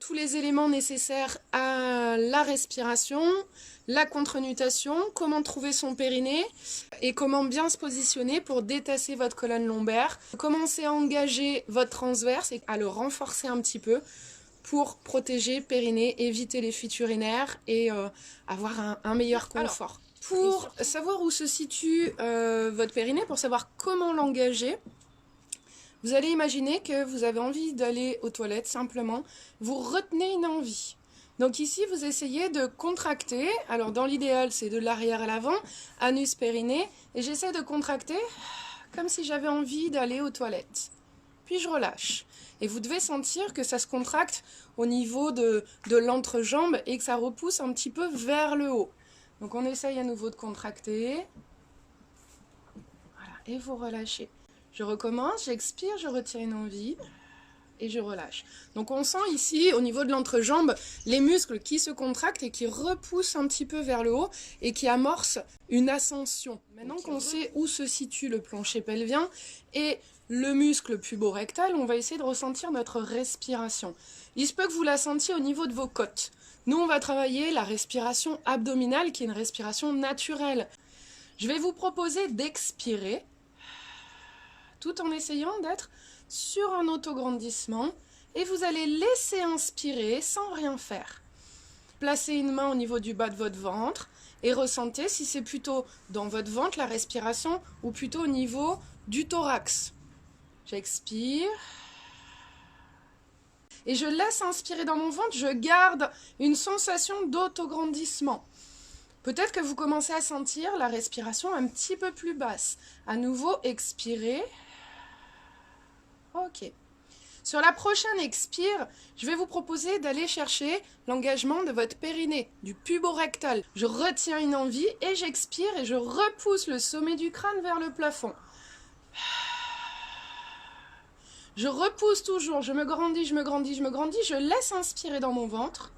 tous les éléments nécessaires à la respiration, la contre-nutation, comment trouver son périnée et comment bien se positionner pour détasser votre colonne lombaire. Commencez à engager votre transverse et à le renforcer un petit peu pour protéger périnée, éviter les fuites urinaires et avoir un meilleur confort. Pour savoir où se situe votre périnée, pour savoir comment l'engager, vous allez imaginer que vous avez envie d'aller aux toilettes simplement. Vous retenez une envie. Donc ici, vous essayez de contracter. Alors dans l'idéal, c'est de l'arrière à l'avant, anus périnée. Et j'essaie de contracter comme si j'avais envie d'aller aux toilettes. Puis je relâche. Et vous devez sentir que ça se contracte au niveau de l'entrejambe et que ça repousse un petit peu vers le haut. Donc on essaye à nouveau de contracter. Voilà, et vous relâchez. Je recommence, j'expire, je retire une envie et je relâche. Donc on sent ici, au niveau de l'entrejambe, les muscles qui se contractent et qui repoussent un petit peu vers le haut et qui amorcent une ascension. Maintenant qu'on sait où se situe le plancher pelvien et le muscle puborectal, on va essayer de ressentir notre respiration. Il se peut que vous la sentiez au niveau de vos côtes. Nous, on va travailler la respiration abdominale, qui est une respiration naturelle. Je vais vous proposer d'expirer, tout en essayant d'être sur un autograndissement. Et vous allez laisser inspirer sans rien faire. Placez une main au niveau du bas de votre ventre et ressentez si c'est plutôt dans votre ventre la respiration ou plutôt au niveau du thorax. J'expire. Et je laisse inspirer dans mon ventre, je garde une sensation d'autograndissement. Peut-être que vous commencez à sentir la respiration un petit peu plus basse. À nouveau, expirez. Ok. Sur la prochaine expire, je vais vous proposer d'aller chercher l'engagement de votre périnée, du puborectal. Je retiens une envie et j'expire et je repousse le sommet du crâne vers le plafond. Je repousse toujours, je me grandis, je me grandis, je me grandis, je laisse inspirer dans mon ventre.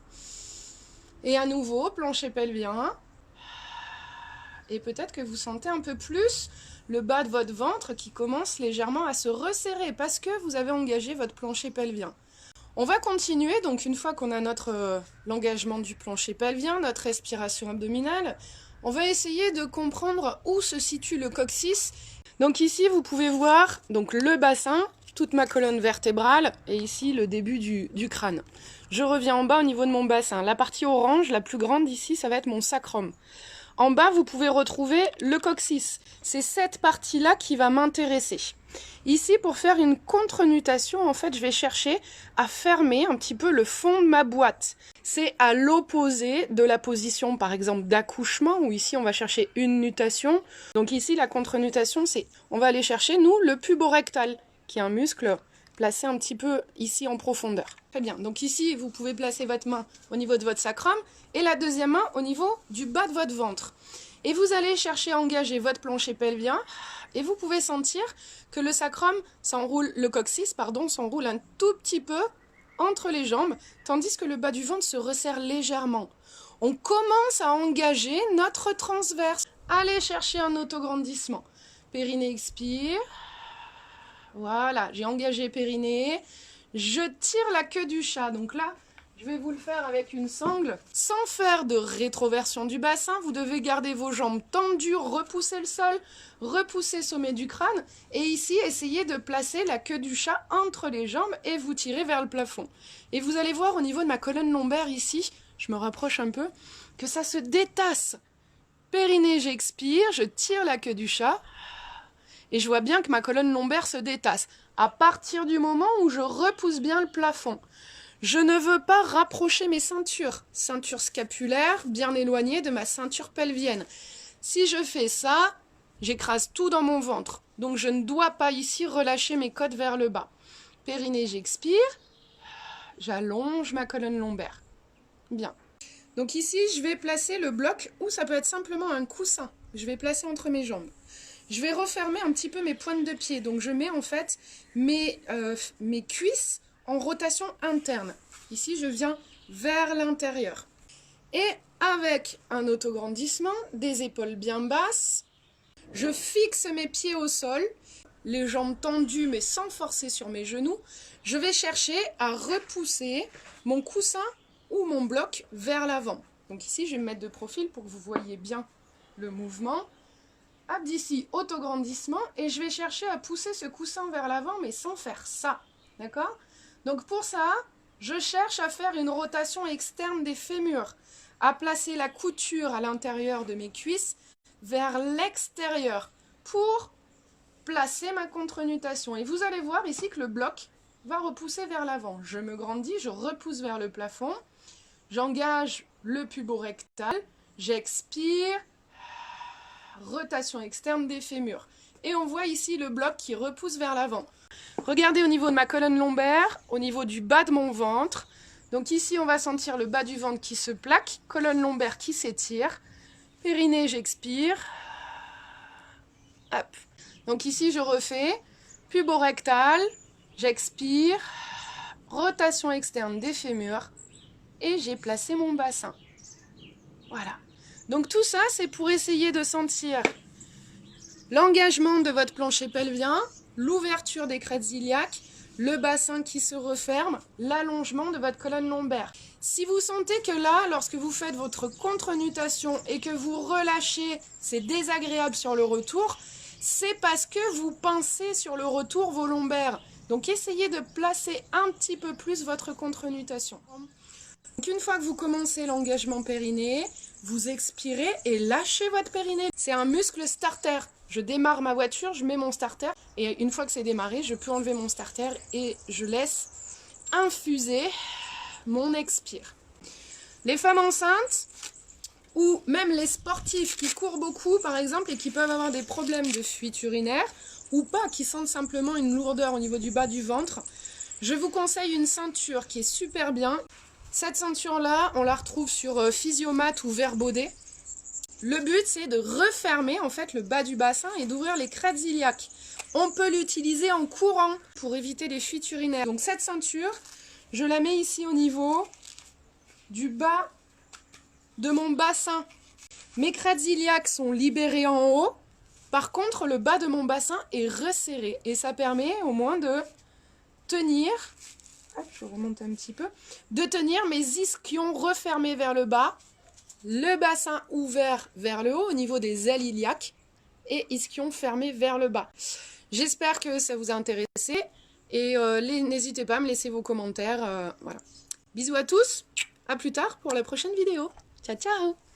Et à nouveau, plancher pelvien. Et peut-être que vous sentez un peu plus le bas de votre ventre qui commence légèrement à se resserrer parce que vous avez engagé votre plancher pelvien. On va continuer, donc une fois qu'on a l'engagement du plancher pelvien, notre respiration abdominale, on va essayer de comprendre où se situe le coccyx. Donc ici, vous pouvez voir donc, le bassin, toute ma colonne vertébrale et ici le début du crâne. Je reviens en bas au niveau de mon bassin. La partie orange, la plus grande ici, ça va être mon sacrum. En bas, vous pouvez retrouver le coccyx. C'est cette partie-là qui va m'intéresser. Ici, pour faire une contre-nutation, en fait, je vais chercher à fermer un petit peu le fond de ma boîte. C'est à l'opposé de la position, par exemple, d'accouchement, où ici, on va chercher une nutation. Donc ici, la contre-nutation, c'est, on va aller chercher, nous, le puborectal, qui est un muscle placé un petit peu ici en profondeur. Très bien, donc ici, vous pouvez placer votre main au niveau de votre sacrum et la deuxième main au niveau du bas de votre ventre. Et vous allez chercher à engager votre plancher pelvien et vous pouvez sentir que le sacrum s'enroule, le coccyx, pardon, s'enroule un tout petit peu entre les jambes, tandis que le bas du ventre se resserre légèrement. On commence à engager notre transverse. Allez chercher un autograndissement. Périnée expire. Voilà, j'ai engagé périnée. Je tire la queue du chat. Donc là, je vais vous le faire avec une sangle. Sans faire de rétroversion du bassin, vous devez garder vos jambes tendues, repousser le sol, repousser le sommet du crâne. Et ici, essayez de placer la queue du chat entre les jambes et vous tirez vers le plafond. Et vous allez voir au niveau de ma colonne lombaire ici, je me rapproche un peu, que ça se détasse. Périnée, j'expire, je tire la queue du chat. Et je vois bien que ma colonne lombaire se détasse. À partir du moment où je repousse bien le plafond. Je ne veux pas rapprocher mes ceintures. Ceinture scapulaire, bien éloignée de ma ceinture pelvienne. Si je fais ça, j'écrase tout dans mon ventre. Donc je ne dois pas ici relâcher mes côtes vers le bas. Périnée, j'expire. J'allonge ma colonne lombaire. Bien. Donc ici, je vais placer le bloc, ou ça peut être simplement un coussin. Je vais placer entre mes jambes. Je vais refermer un petit peu mes pointes de pied. Donc je mets en fait mes cuisses en rotation interne. Ici, je viens vers l'intérieur. Et avec un autograndissement, des épaules bien basses, je fixe mes pieds au sol. les jambes tendues mais sans forcer sur mes genoux, je vais chercher à repousser mon coussin ou mon bloc vers l'avant. Donc ici, je vais me mettre de profil pour que vous voyez bien le mouvement. Hop, d'ici, autograndissement, et je vais chercher à pousser ce coussin vers l'avant, mais sans faire ça, d'accord? Donc pour ça, je cherche à faire une rotation externe des fémurs, à placer la couture à l'intérieur de mes cuisses vers l'extérieur pour placer ma contre-nutation. Et vous allez voir ici que le bloc va repousser vers l'avant. Je me grandis, je repousse vers le plafond, j'engage le puborectal, j'expire, rotation externe des fémurs. Et on voit ici le bloc qui repousse vers l'avant. Regardez au niveau de ma colonne lombaire, au niveau du bas de mon ventre. Donc ici, on va sentir le bas du ventre qui se plaque, colonne lombaire qui s'étire. Périnée, j'expire. Hop. Donc ici, je refais puborectal, j'expire, rotation externe des fémurs et j'ai placé mon bassin. Voilà. Donc tout ça, c'est pour essayer de sentir l'engagement de votre plancher pelvien, l'ouverture des crêtes iliaques, le bassin qui se referme, l'allongement de votre colonne lombaire. Si vous sentez que là, lorsque vous faites votre contre-nutation et que vous relâchez, c'est désagréable sur le retour, c'est parce que vous pincez sur le retour vos lombaires. Donc essayez de placer un petit peu plus votre contre-nutation. Donc une fois que vous commencez l'engagement périnée, vous expirez et lâchez votre périnée. C'est un muscle starter. Je démarre ma voiture, je mets mon starter et une fois que c'est démarré, je peux enlever mon starter et je laisse infuser mon expire. Les femmes enceintes ou même les sportifs qui courent beaucoup par exemple et qui peuvent avoir des problèmes de fuite urinaire ou pas, qui sentent simplement une lourdeur au niveau du bas du ventre, je vous conseille une ceinture qui est super bien. Cette ceinture-là, on la retrouve sur Physiomat ou Verbaudet. Le but, c'est de refermer en fait le bas du bassin et d'ouvrir les crêtes iliaques. On peut l'utiliser en courant pour éviter les fuites urinaires. Donc cette ceinture, je la mets ici au niveau du bas de mon bassin. Mes crêtes iliaques sont libérées en haut. Par contre, le bas de mon bassin est resserré. Et ça permet au moins de tenir... Hop, je remonte un petit peu. De tenir mes ischions refermés vers le bas. Le bassin ouvert vers le haut au niveau des ailes iliaques et ischion fermé vers le bas. J'espère que ça vous a intéressé et n'hésitez pas à me laisser vos commentaires. Voilà. Bisous à tous, à plus tard pour la prochaine vidéo. Ciao, ciao!